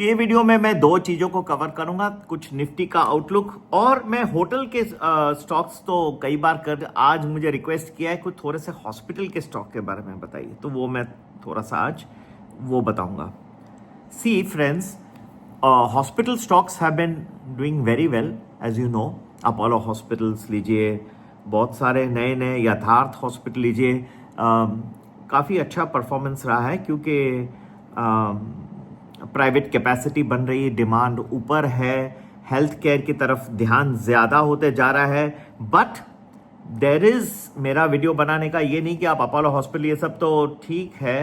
ये वीडियो में मैं दो चीज़ों को कवर करूंगा, कुछ निफ्टी का आउटलुक और मैं होटल के स्टॉक्स तो कई बार कर, आज मुझे रिक्वेस्ट किया है कुछ थोड़े से हॉस्पिटल के स्टॉक के बारे में बताइए, तो वो मैं थोड़ा सा आज वो बताऊंगा। See friends, hospital stocks have been doing very well as you know. Apollo hospitals लीजिए, बहुत सारे नए नए यथार्थ हॉस्पिटल लीजिए, काफ़ी अच्छा परफॉर्मेंस रहा है क्योंकि प्राइवेट कैपेसिटी बन रही है, डिमांड ऊपर है, हेल्थ केयर की तरफ ध्यान ज़्यादा होते जा रहा है। बट देर इज़, मेरा वीडियो बनाने का ये नहीं कि आप अपोलो हॉस्पिटल ये सब तो ठीक है,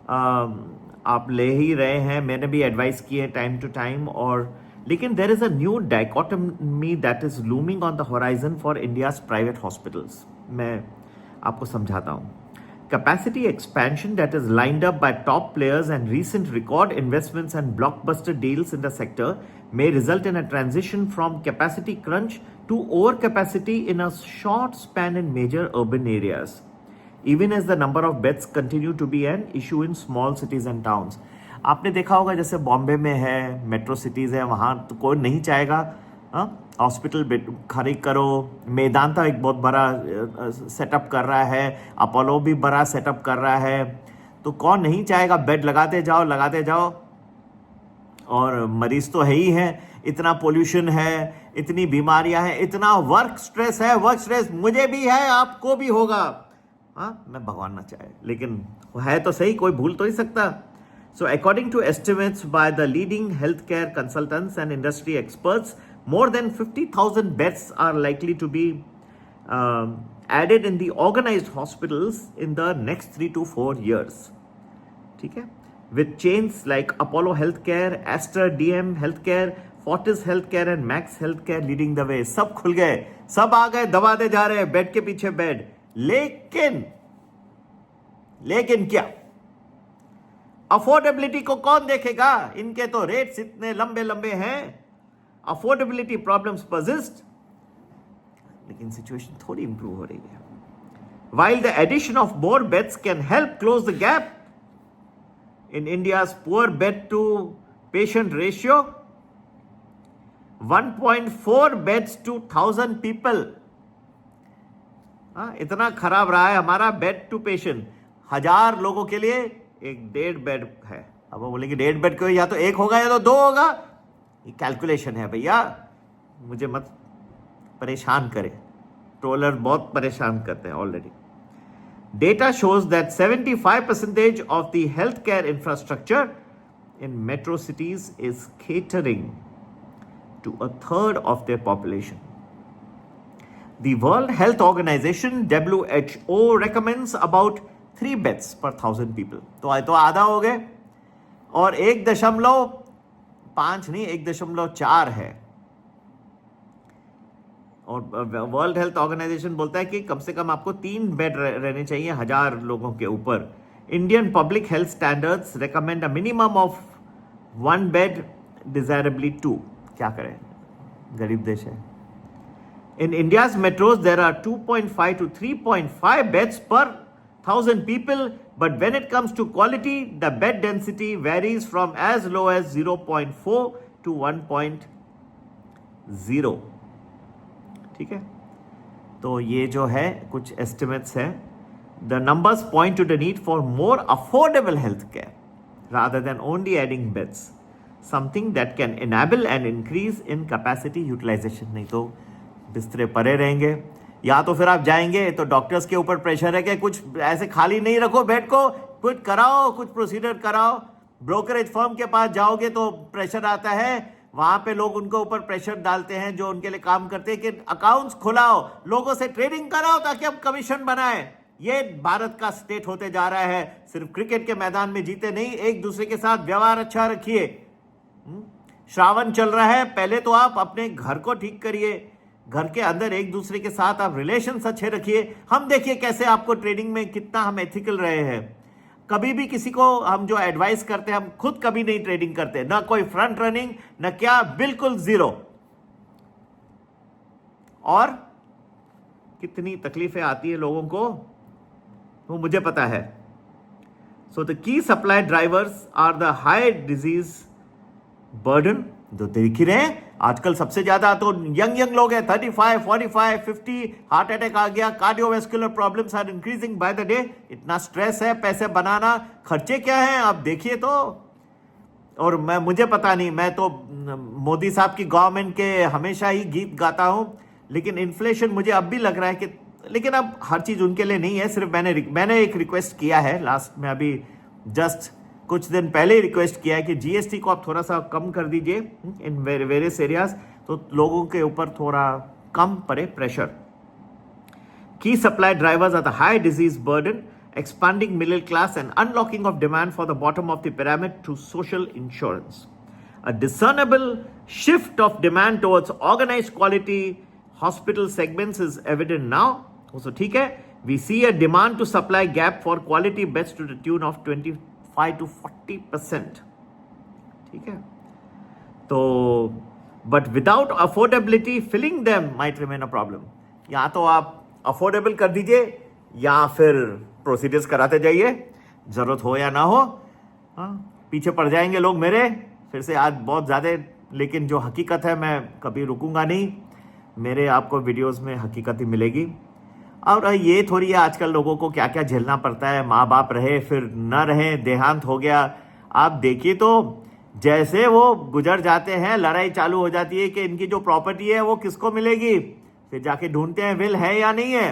आप ले ही रहे हैं, मैंने भी एडवाइस की है टाइम टू टाइम, और लेकिन there is a new dichotomy that is looming on the horizon for India's private hospitals. मैं आपको समझाता हूँ। Capacity expansion that is lined up by top players and recent record investments and blockbuster deals in the sector may result in a transition from capacity crunch to overcapacity in a short span in major urban areas, even as the number of beds continue to be an issue in small cities and towns. आपने देखा होगा जैसे बॉम्बे में है, metro cities है, वहाँ तो कोई नहीं चाहेगा हॉस्पिटल खरीद करो। मेदांता एक बहुत बड़ा सेटअप कर रहा है, अपोलो भी बड़ा सेटअप कर रहा है, तो कौन नहीं चाहेगा बेड लगाते जाओ। और मरीज तो है ही है, इतना पोल्यूशन है, इतनी बीमारियां हैं, इतना वर्क स्ट्रेस मुझे भी है, आपको भी होगा। मैं भगवान ना चाहे, लेकिन है तो सही, कोई भूल तो नहीं सकता। So according to estimates by the leading healthcare consultants and industry experts, more than 50,000 beds are likely to be added in the organized hospitals in the next 3 to 4 years. ठीक है, with chains like Apollo Healthcare, Aster DM Healthcare, Fortis Healthcare and Max Healthcare leading the way. सब खुल गए, सब आ गए, दबाते जा रहे हैं बेड के पीछे बेड। लेकिन क्या अफोर्डेबिलिटी को कौन देखेगा? इनके तो रेट्स इतने लंबे लंबे हैं, अफोर्डेबिलिटी प्रॉब्लम्स परसिस्ट, लेकिन सिचुएशन थोड़ी इंप्रूव हो रही है। While the addition of more beds can help close the gap in India's poor bed to patient ratio, 1.4 beds to 1,000 people, इतना खराब रहा है हमारा बेड टू पेशेंट। 1,000 लोगों के लिए एक 1.5 बेड है। अब वो बोलेंगे 1.5 बेड क्यों, या तो एक होगा या तो 2 होगा, ये कैलकुलेशन है भैया, मुझे मत परेशान करें, ट्रोलर बहुत परेशान करते हैं already. Data shows that 75% of the health care infrastructure in metro cities is catering to 1/3 of their population. The World Health Organization WHO recommends about 3 beds per 1,000 people. तो आधा हो गए, और 1.5 नहीं 1.4 है। और वर्ल्ड हेल्थ ऑर्गेनाइजेशन बोलता है कि कम से कम आपको 3 बेड रहने चाहिए 1,000 लोगों के ऊपर। Indian public health standards recommend a minimum of 1 bed, desirably 2। क्या करें, गरीब देश है। In India's metros, there are 2.5 to 3.5 beds per 1,000 people, but when it comes to quality, the bed density varies from as low as 0.4 to 1.0. ठीक है, तो ये जो है कुछ estimates है। The numbers point to the need for more affordable healthcare rather than only adding beds, something that can enable an increase in capacity utilization. नहीं तो बिस्तरे परे रहेंगे, या तो फिर आप जाएंगे तो डॉक्टर्स के ऊपर प्रेशर है कि कुछ ऐसे खाली नहीं रखो बेड को, कुछ कराओ, कुछ प्रोसीजर कराओ। ब्रोकरेज फर्म के पास जाओगे तो प्रेशर आता है, वहां पे लोग उनको ऊपर प्रेशर डालते हैं जो उनके लिए काम करते हैं कि अकाउंट्स खुलाओ, लोगों से ट्रेडिंग कराओ ताकि हम कमीशन बनाए। ये भारत का स्टेट होते जा रहा है। सिर्फ क्रिकेट के मैदान में जीते नहीं, एक दूसरे के साथ व्यवहार अच्छा रखिए। श्रावण चल रहा है, पहले तो आप अपने घर को ठीक करिए, घर के अंदर एक दूसरे के साथ आप रिलेशंस अच्छे रखिए। हम देखिए कैसे आपको ट्रेडिंग में कितना हम एथिकल रहे हैं। कभी भी किसी को हम जो एडवाइस करते हैं, हम खुद कभी नहीं ट्रेडिंग करते, ना कोई फ्रंट रनिंग, ना क्या, बिल्कुल जीरो। और कितनी तकलीफें आती है लोगों को वो मुझे पता है। So the key supply drivers are the high disease burden जो देख ही रहे हैं आजकल सबसे ज्यादा तो यंग लोग हैं, 35, 45, 50, हार्ट अटैक आ गया, cardiovascular problems are increasing by the day. इतना स्ट्रेस है, पैसे बनाना, खर्चे क्या हैं आप देखिए तो। और मुझे पता नहीं, मैं तो मोदी साहब की गवर्नमेंट के हमेशा ही गीत गाता हूं, लेकिन इन्फ्लेशन मुझे अब भी लग रहा है कि, लेकिन अब हर चीज उनके लिए नहीं है। सिर्फ मैंने एक रिक्वेस्ट किया है लास्ट में, अभी जस्ट कुछ दिन पहले ही रिक्वेस्ट किया है कि जीएसटी को आप थोड़ा सा कम कर दीजिए इन वेरियस एरियाज, तो लोगों के ऊपर थोड़ा कम पड़े pressure. Key supply drivers are the high disease burden, expanding middle class and unlocking of demand for the bottom of the pyramid through social insurance. A discernible shift of demand towards organized quality hospital segments is evident now. Also, ठीक है, we see a demand to supply gap for quality beds to the tune of 25 to 40%. ठीक है, तो but without affordability, filling them might remain a problem. या तो आप affordable कर दीजिए या फिर प्रोसीजर्स कराते जाइए, जरूरत हो या ना हो। पीछे पड़ जाएंगे लोग मेरे फिर से आज बहुत ज़्यादा, लेकिन जो हकीकत है मैं कभी रुकूंगा नहीं। मेरे आपको वीडियोस में हकीकत ही मिलेगी। और ये थोड़ी है आजकल लोगों को क्या क्या झेलना पड़ता है, माँ बाप रहे फिर न रहे, देहांत हो गया। आप देखिए तो जैसे वो गुजर जाते हैं लड़ाई चालू हो जाती है कि इनकी जो प्रॉपर्टी है वो किसको मिलेगी। फिर जाके ढूंढते हैं विल है या नहीं है।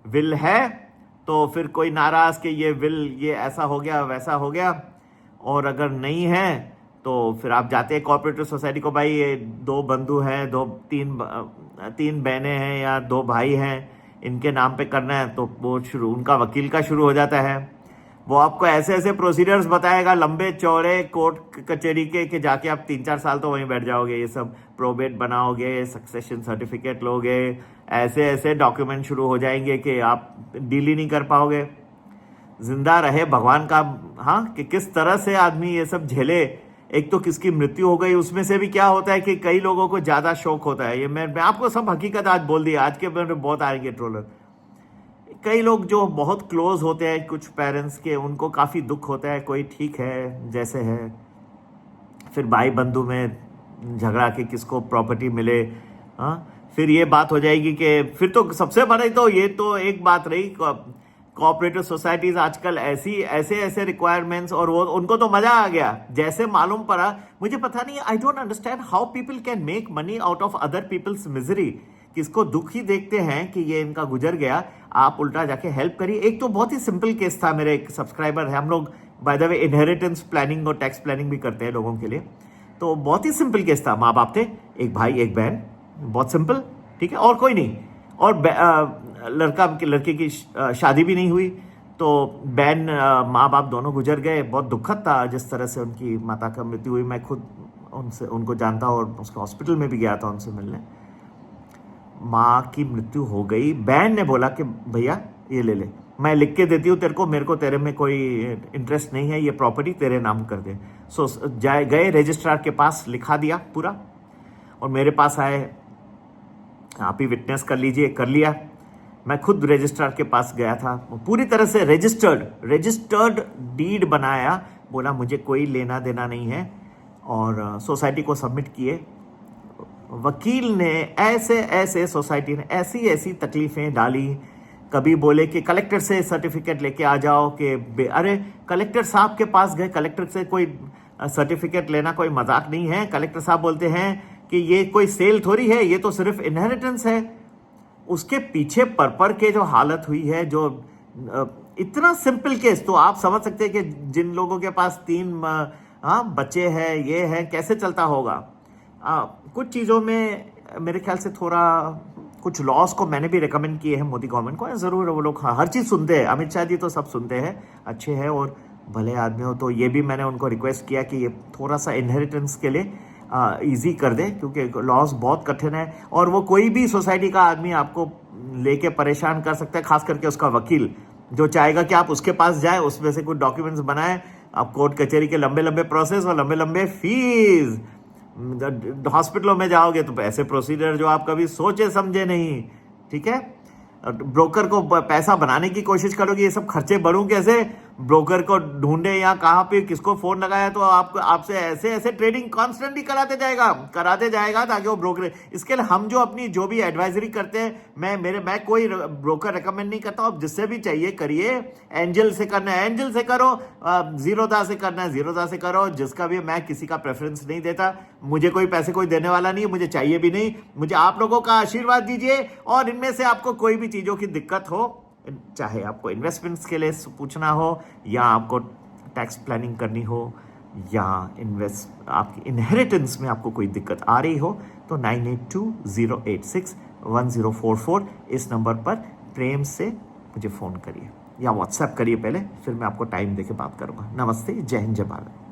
विल है तो फिर कोई नाराज कि ये विल ये ऐसा हो गया वैसा हो गया, और अगर नहीं है तो फिर आप जाते हैं कोऑपरेटिव सोसाइटी को, भाई ये 2 बंधु हैं, 3 बहनें हैं या 2 भाई हैं, इनके नाम पे करना है, तो वो शुरू उनका वकील का शुरू हो जाता है। वो आपको ऐसे ऐसे प्रोसीजर्स बताएगा लंबे चौड़े कोर्ट कचहरी के कि जाके आप 3-4 साल तो वहीं बैठ जाओगे। ये सब प्रोबेट बनाओगे, सक्सेशन सर्टिफिकेट लोगे, ऐसे ऐसे डॉक्यूमेंट शुरू हो जाएंगे कि आप डील ही नहीं कर पाओगे। जिंदा रहे भगवान का, हाँ, कि किस तरह से आदमी ये सब झेले। एक तो किसकी मृत्यु हो गई, उसमें से भी क्या होता है कि कई लोगों को ज्यादा शौक होता है। ये मैं आपको सब हकीकत आज बोल दी। आज के में बहुत आएंगे ट्रोलर। कई लोग जो बहुत क्लोज होते हैं कुछ पेरेंट्स के, उनको काफी दुख होता है। कोई ठीक है जैसे है, फिर भाई बंधु में झगड़ा के किसको प्रॉपर्टी मिले। हाँ, फिर ये बात हो जाएगी कि फिर तो सबसे बड़ी तो ये तो एक बात रही, कोऑपरेटिव सोसाइटीज आजकल ऐसे रिक्वायरमेंट्स, और वो उनको तो मजा आ गया जैसे मालूम पड़ा। मुझे पता नहीं, I don't understand how people can make money out of other people's misery. किसको दुख ही देखते हैं कि ये इनका गुजर गया, आप उल्टा जाके हेल्प करिए। एक तो बहुत ही सिंपल केस था, मेरे एक सब्सक्राइबर है, हम लोग by the way inheritance planning और टैक्स प्लानिंग भी करते हैं लोगों के लिए। तो बहुत ही सिंपल केस था, माँ बाप थे, एक भाई एक बहन, बहुत सिंपल, ठीक है, और कोई नहीं, और लड़के की शादी भी नहीं हुई। तो बहन माँ बाप दोनों गुजर गए। बहुत दुखद था जिस तरह से उनकी माता का मृत्यु हुई। मैं खुद उनको जानता और उसके हॉस्पिटल में भी गया था उनसे मिलने। माँ की मृत्यु हो गई, बहन ने बोला कि भैया ये ले ले, मैं लिख के देती हूँ तेरे को, मेरे को तेरे में कोई इंटरेस्ट नहीं है, ये प्रॉपर्टी तेरे नाम कर दे। सो गए रजिस्ट्रार के पास, लिखा दिया पूरा, और मेरे पास आए, आप ही विटनेस कर लीजिए। कर लिया। मैं खुद रजिस्ट्रार के पास गया था, पूरी तरह से रजिस्टर्ड डीड बनाया, बोला मुझे कोई लेना देना नहीं है, और सोसाइटी को सबमिट किए। वकील ने ऐसे सोसाइटी ने ऐसी तकलीफें डाली। कभी बोले कि कलेक्टर से सर्टिफिकेट लेके आ जाओ, कि अरे कलेक्टर साहब के पास गए, कलेक्टर से कोई सर्टिफिकेट लेना कोई मजाक नहीं है। कलेक्टर साहब बोलते हैं कि ये कोई सेल थोड़ी है, ये तो सिर्फ इनहेरिटेंस है। उसके पीछे पर के जो हालत हुई है, जो इतना सिंपल केस, तो आप समझ सकते हैं कि जिन लोगों के पास 3 बच्चे हैं, ये है, कैसे चलता होगा। कुछ चीज़ों में मेरे ख्याल से थोड़ा, कुछ लॉस को मैंने भी रिकमेंड किए हैं मोदी गवर्नमेंट को। ज़रूर वो लोग हर चीज़ सुनते हैं, अमित शाह जी तो सब सुनते हैं, अच्छे हैं और भले आदमी हो। तो ये भी मैंने उनको रिक्वेस्ट किया कि ये थोड़ा सा इनहेरिटेंस के लिए ईजी कर दे, क्योंकि लॉस बहुत कठिन है, और वो कोई भी सोसाइटी का आदमी आपको लेके परेशान कर सकता है, खास करके उसका वकील, जो चाहेगा कि आप उसके पास जाए, उसमें से कुछ डॉक्यूमेंट्स बनाए। आप कोर्ट कचहरी के लंबे प्रोसेस और लंबे फीस। हॉस्पिटलों में जाओगे तो ऐसे प्रोसीजर जो आप कभी सोचे समझे नहीं, ठीक है। ब्रोकर को पैसा बनाने की कोशिश करोगे, ये सब खर्चे बढ़ूं कैसे, ब्रोकर को ढूंढे या कहाँ पे किसको फोन लगाया, तो आपको आपसे ऐसे ऐसे ट्रेडिंग कॉन्स्टेंटली कराते जाएगा ताकि वो ब्रोकर। इसके लिए हम जो अपनी जो भी एडवाइजरी करते हैं, मैं कोई ब्रोकर रेकमेंड नहीं करता हूँ। जिससे भी चाहिए करिए, एंजल से करना है एंजल से करो, जीरोधा से करना है जीरोधा से करो, जिसका भी। मैं किसी का प्रेफरेंस नहीं देता, मुझे कोई पैसे कोई देने वाला नहीं है, मुझे चाहिए भी नहीं। मुझे आप लोगों का आशीर्वाद दीजिए, और इनमें से आपको कोई भी चीजों की दिक्कत हो, चाहे आपको इन्वेस्टमेंट्स के लिए पूछना हो, या आपको टैक्स प्लानिंग करनी हो, या आपकी इनहेरिटेंस में आपको कोई दिक्कत आ रही हो, तो 9820861044 इस नंबर पर प्रेम से मुझे फ़ोन करिए या व्हाट्सएप करिए पहले, फिर मैं आपको टाइम देके बात करूंगा। नमस्ते, जय हिंद, जय भारत।